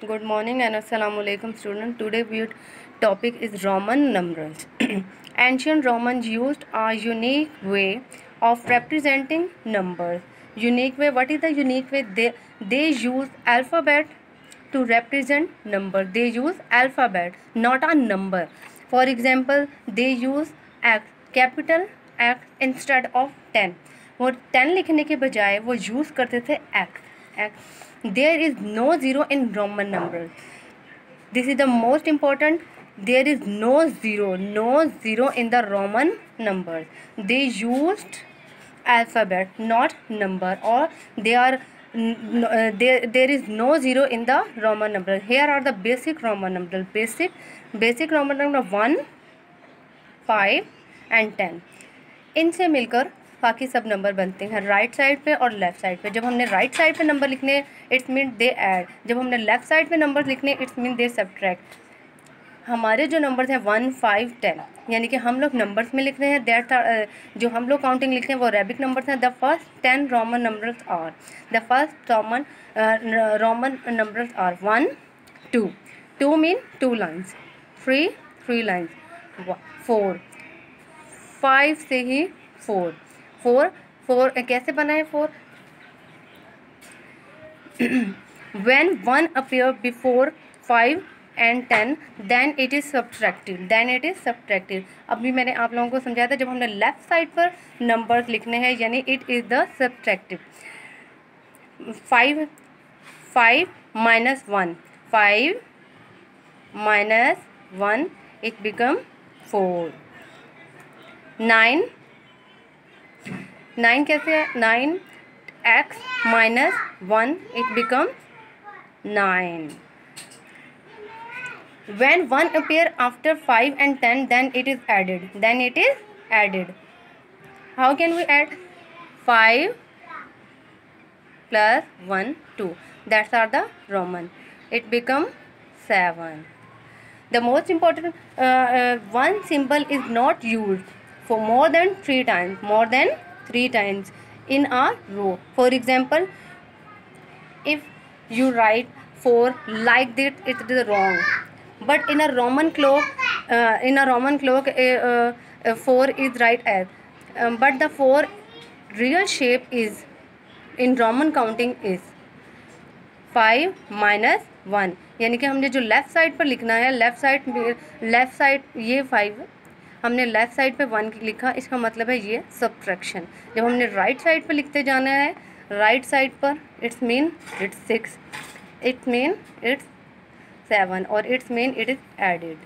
Good morning and assalamu alaikum student. Today our topic is Roman numerals. Ancient Romans used a unique way of representing numbers. Unique way. What is the unique way? They use alphabet to represent number. They use alphabet, not a number. For example, they use X, capital X instead of 10. वो 10 लिखने के बजाय वो use करते थे X. There is no zero in Roman numerals. This is the most important. There is no zero in the Roman numbers. They used alphabet, not number, or there is no zero in the Roman numbers. Here are the basic Roman numbers. Basic Roman number 1, 5 and 10. इनसे मिलकर बाकी सब number बनते हैं right side पे और left side पे. जब हमने राइट साइड पे नंबर लिखने इट्स मीन दे ऐड. जब हमने लेफ़्ट साइड पे नंबर लिखने इट्स मीन दे सब्ट्रैक्ट. हमारे जो नंबर्स हैं 1, 5, 10 यानी कि हम लोग नंबर्स में लिख रहे हैं. दैट जो हम लोग काउंटिंग लिखते हैं वो अरेबिक नंबर्स हैं. The first 10 Roman numbers are 1, 2. 2 mean 2 lines. 3 lines. 4 5 से ही 4 कैसे बना है 4? When 1 appear before 5 and 10 then it is subtracted. अभी मैंने आप लोगों को समझाया था जब हमने लेफ़्ट साइड पर नंबर्स लिखने हैं यानी it is the subtractive. 5 minus 1 it become 4. 9 कैसे है? 9x minus 1 it becomes 9. When 1 appear after 5 and 10 then it is added. How can we add? 5 plus 1 2. That's are the Roman. It become 7. The most important one symbol is not used for more than 3 times in a row. For example, if you write 4 like that, it is wrong. But in a Roman clock, 4 is right as. But the 4 real shape is in Roman counting is 5 minus 1. यानी कि हमने जो left side पर लिखना है left side ये 5 हमने left side पे 1 लिखा. इसका मतलब है ये सब्ट्रैक्शन. जब हमने राइट साइड पे लिखते जाना है राइट साइड पर it's mean it's 6, it's mean it's 7 और it's mean it is added.